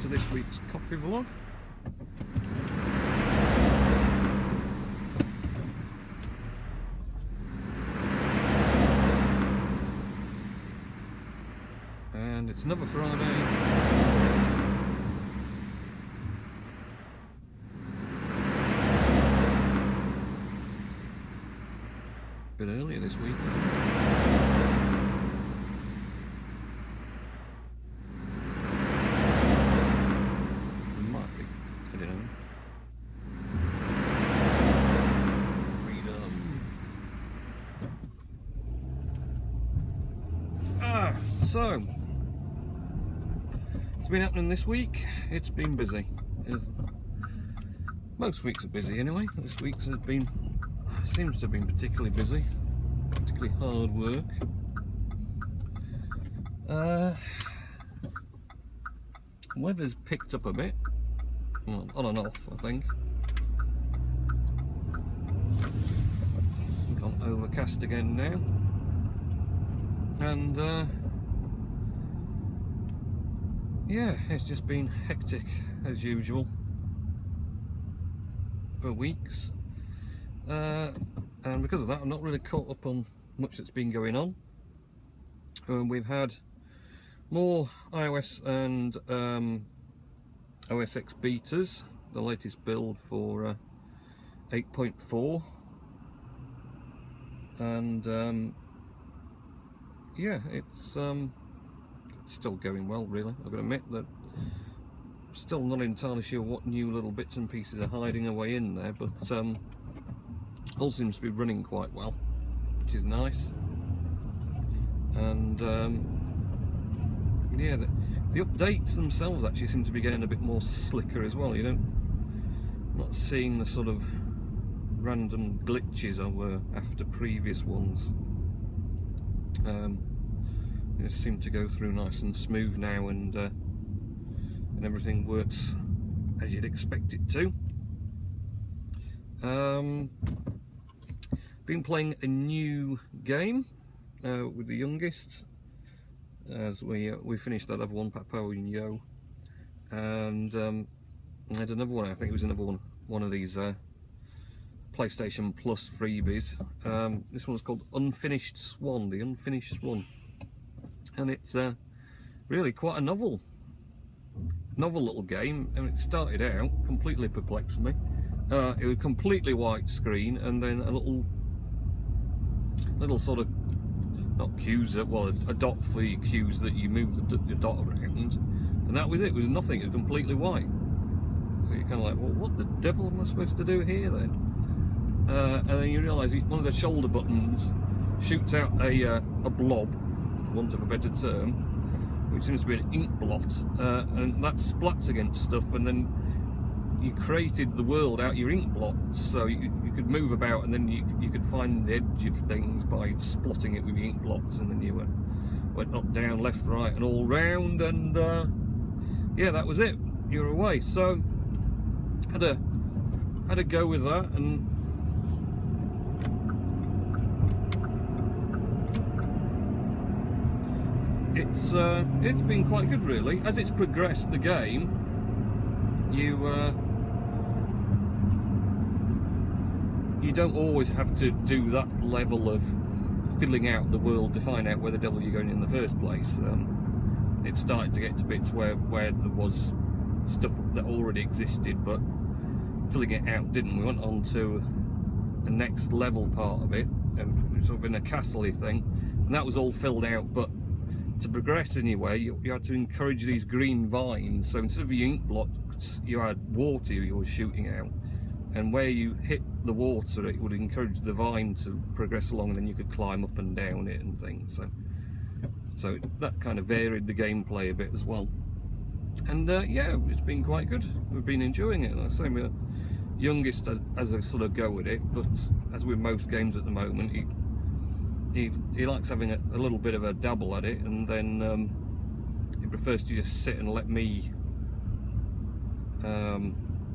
to this week's coffee vlog. And it's another Friday. A bit earlier this week. So, it's been happening this week. It's been busy. Most weeks are busy anyway. This week's has been, seems to have been particularly busy, particularly hard work. Weather's picked up a bit, well, on and off, I think. Gone overcast again now, and yeah, it's just been hectic as usual for weeks, and because of that I'm not really caught up on much that's been going on. We've had more iOS and OS X betas, the latest build for 8.4, and yeah, it's still going well, really. I've got to admit that I'm still not entirely sure what new little bits and pieces are hiding away in there, but all seems to be running quite well, which is nice. And yeah, the updates themselves actually seem to be getting a bit more slicker as well. Not seeing the sort of random glitches I were after previous ones. It seemed to go through nice and smooth now, and everything works as you'd expect it to. Been playing a new game with the youngest, as we finished that other one, Papo and Yo, and I had another one. I think it was another one of these PlayStation Plus freebies. This one's called Unfinished Swan, the Unfinished Swan. And it's really quite a novel little game. I mean, it started out completely perplexed me. It was completely white screen, and then a little sort of, not cues, well, a dot for your cues that you move the dot around, and that was it. It was nothing. It was completely white. So you're kind of like, well, what the devil am I supposed to do here then? And then you realise one of the shoulder buttons shoots out a blob, for want of a better term, which seems to be an ink blot, and that splats against stuff, and then you created the world out your ink blots, so you could move about, and then you could find the edge of things by splotting it with your ink blots, and then you went up, down, left, right, and all round, and yeah, that was it. You were away. So had a go with that, and it's been quite good, really. As it's progressed, the game, you don't always have to do that level of filling out the world to find out where the devil you're going in the first place. It started to get to bits where there was stuff that already existed, but filling it out didn't. We went on to a next level part of it, and it was sort of in a castle-y thing, and that was all filled out, but to progress anyway, you had to encourage these green vines. So instead of your ink blots, you had water you were shooting out, and where you hit the water, it would encourage the vine to progress along, and then you could climb up and down it and things. So that kind of varied the gameplay a bit as well. And yeah, it's been quite good. We've been enjoying it. Like I say, my youngest has a sort of go with it, but as with most games at the moment, he likes having a little bit of a dabble at it, and then he prefers to just sit and let me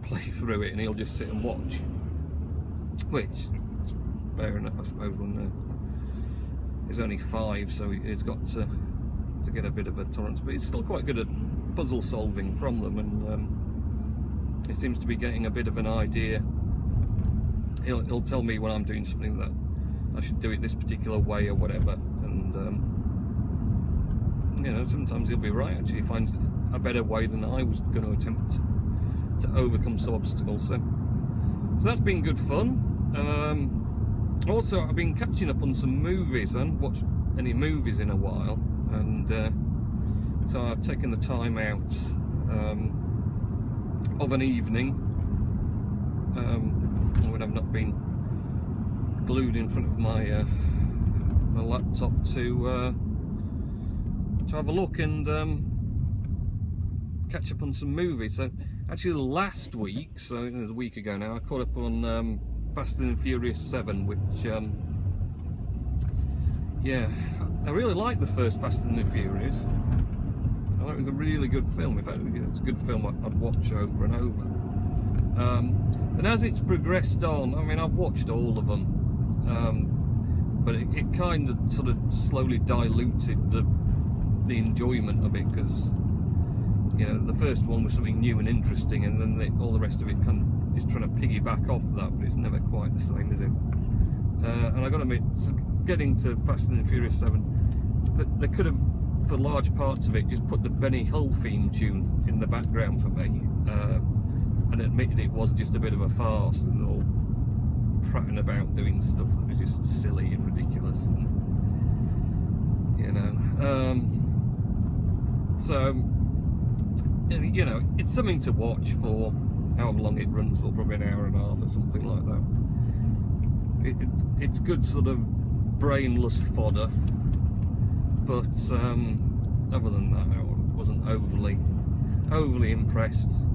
play through it, and he'll just sit and watch, which is fair enough, I suppose, when he's only 5, so he's got to get a bit of a tolerance, but he's still quite good at puzzle solving from them, and he seems to be getting a bit of an idea. He'll tell me when I'm doing something that I should do it this particular way or whatever, and you know, sometimes he'll be right. Actually, he finds a better way than I was going to attempt to overcome some obstacles. So that's been good fun. Also, I've been catching up on some movies. I haven't watched any movies in a while, and so I've taken the time out of an evening when I've not been glued in front of my my laptop to have a look and catch up on some movies. So actually last week, so it was a week ago now, I caught up on Fast and Furious 7, which yeah, I really liked the first Fast and the Furious. I thought it was a really good film. In fact, it's a good film I'd watch over and over. And as it's progressed on, I mean, I've watched all of them, but it kind of sort of slowly diluted the enjoyment of it, because, you know, the first one was something new and interesting, and then all the rest of it kind of is trying to piggyback off that, but it's never quite the same, is it? And I got to admit, getting to Fast and Furious 7, they could have, for large parts of it, just put the Benny Hill theme tune in the background for me, and admitted it was just a bit of a farce and all prattling about doing stuff that was just silly and ridiculous, and, you know. So, you know, it's something to watch for however long it runs for, probably an hour and a half or something like that. It's good sort of brainless fodder, but other than that, I wasn't overly impressed.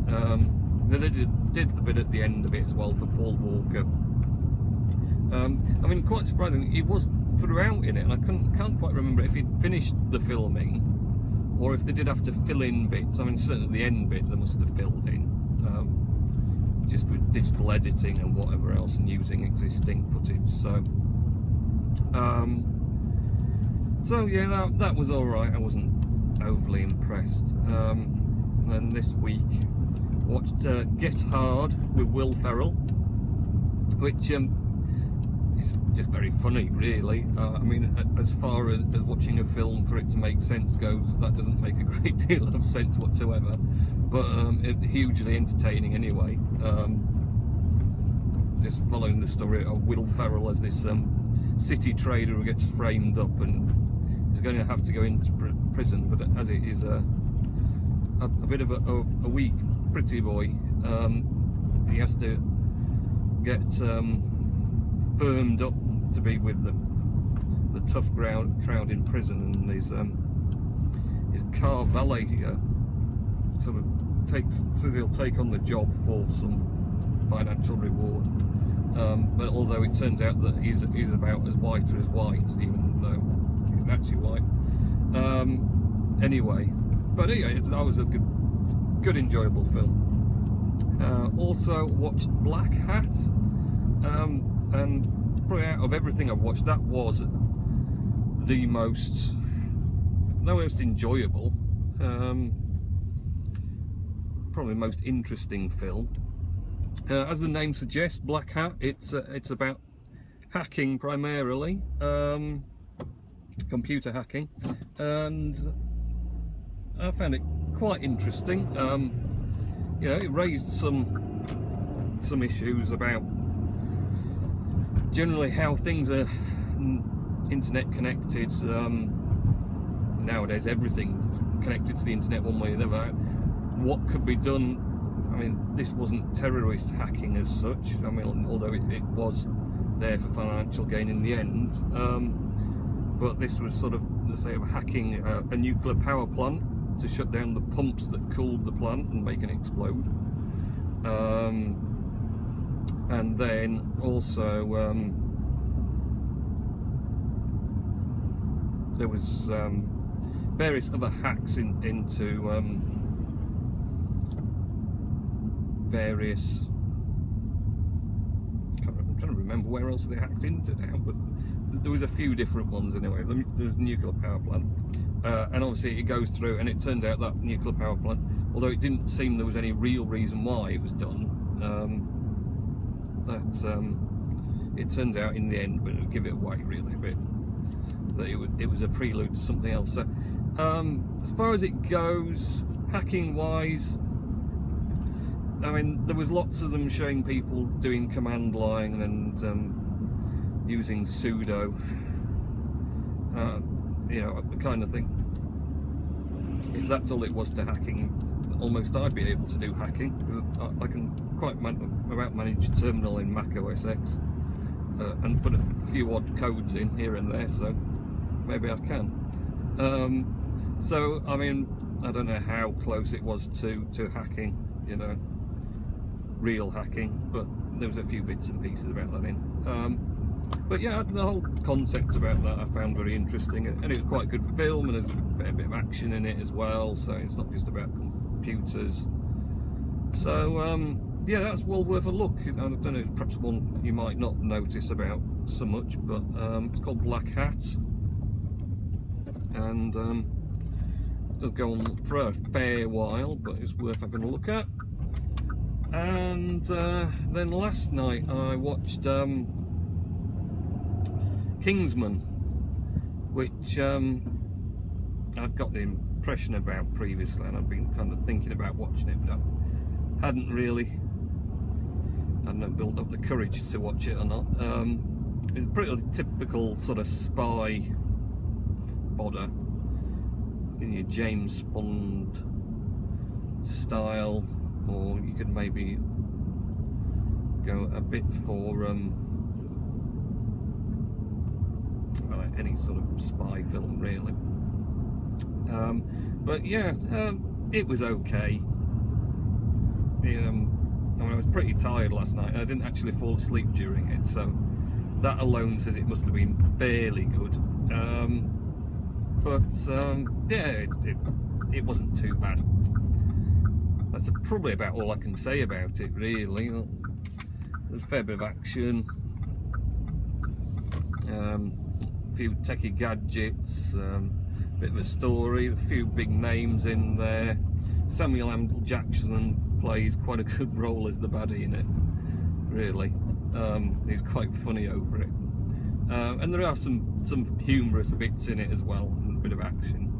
They did the bit at the end of it as well for Paul Walker. I mean, quite surprisingly, he was throughout in it, and I can't quite remember if he'd finished the filming or if they did have to fill in bits. I mean, certainly the end bit they must have filled in, just with digital editing and whatever else, and using existing footage. So, so yeah, that was all right. I wasn't overly impressed. And this week, watched Get Hard with Will Ferrell, which is just very funny, really. I mean, as far as watching a film for it to make sense goes, that doesn't make a great deal of sense whatsoever, but hugely entertaining anyway. Just following the story of Will Ferrell as this city trader who gets framed up and is going to have to go into prison, but as it is a bit of a weak, pretty boy, he has to get firmed up to be with the tough crowd in prison, and his car valet sort of says he'll take on the job for some financial reward, but although it turns out that he's about as white as white, even though he's actually white. Anyway, but anyway, that was a good enjoyable film. Also watched Black Hat, and probably out of everything I've watched, that was the most enjoyable, probably most interesting film. As the name suggests, Black Hat, it's about hacking primarily, computer hacking, and I found it quite interesting. You know, it raised some issues about generally how things are internet connected. Nowadays everything's connected to the internet one way or another. What could be done? I mean, this wasn't terrorist hacking as such, I mean, although it was there for financial gain in the end, but this was sort of the same of hacking a nuclear power plant to shut down the pumps that cooled the plant and make it explode. And then also there was various other hacks into various. I'm trying to remember where else they hacked into now, but there was a few different ones anyway. There was a nuclear power plant, and obviously it goes through, and it turns out that nuclear power plant, although it didn't seem there was any real reason why it was done, it turns out in the end, but it'll give it away really a bit, that it was a prelude to something else. So as far as it goes, hacking wise, I mean, there was lots of them showing people doing command line and using sudo. You know, I kind of think if that's all it was to hacking, almost I'd be able to do hacking, because I can quite about manage terminal in Mac OS X and put a few odd codes in here and there, so maybe I can. So I mean, I don't know how close it was to hacking, you know, real hacking, but there was a few bits and pieces about that in. But yeah, the whole concept about that I found very interesting, and it was quite a good film, and there's a fair bit of action in it as well, so it's not just about computers. So yeah, that's well worth a look. I don't know, it's perhaps one you might not notice about so much, but it's called Black Hat, and it does go on for a fair while, but it's worth having a look at. And then last night I watched Kingsman, which I'd got the impression about previously, and I'd been kind of thinking about watching it, but I hadn't really, I don't know, built up the courage to watch it or not. It's a pretty typical sort of spy fodder in your James Bond style, or you could maybe go a bit for any sort of spy film really. But yeah, it was okay. I mean, I was pretty tired last night, and I didn't actually fall asleep during it, so that alone says it must have been fairly good. Yeah, it wasn't too bad. That's probably about all I can say about it really. There's a fair bit of action, a few techie gadgets, bit of a story, a few big names in there. Samuel L. Jackson plays quite a good role as the baddie in it, really. He's quite funny over it. And there are some humorous bits in it as well, and a bit of action.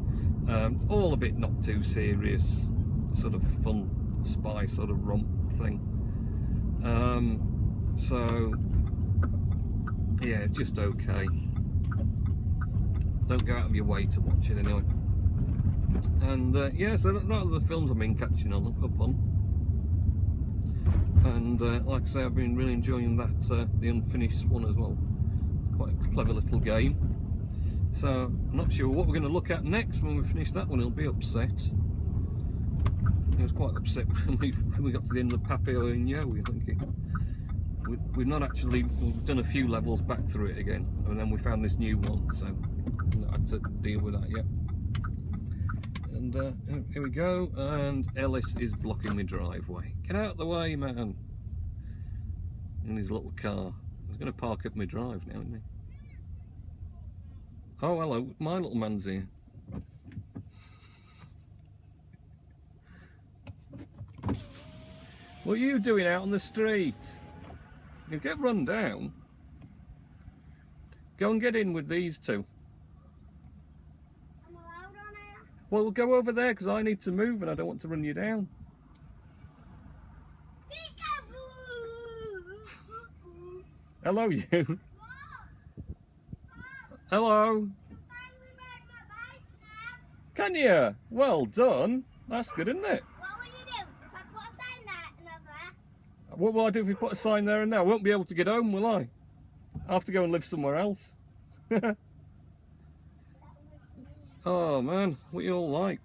All a bit not too serious, sort of fun spy sort of romp thing. So yeah, just okay. Don't go out of your way to watch it anyway. And yeah, so a lot of the films I've been catching up on. And like I say, I've been really enjoying that, the Unfinished one as well. Quite a clever little game. So I'm not sure what we're going to look at next. When we finish that one, he'll be upset. He was quite upset when we got to the end of Papio and Yo. We're thinking we've not actually, we've done a few levels back through it again, and then we found this new one, so I had to deal with that yet. And here we go, and Ellis is blocking my driveway. Get out of the way, man. In his little car. He's going to park up my drive now, isn't he? Oh, hello, my little man's here. What are you doing out on the street? You'll get run down. Go and get in with these two. I'm allowed on here? Well, we'll go over there because I need to move and I don't want to run you down. Be careful! Hello, you. What? Hello. Can we ride my bike now? Can you? Well done. That's good, isn't it? What would you do if I put a sign there and over there? What will I do if we put a sign there and there? I won't be able to get home, will I? I'll have to go and live somewhere else. Oh man, what you all like?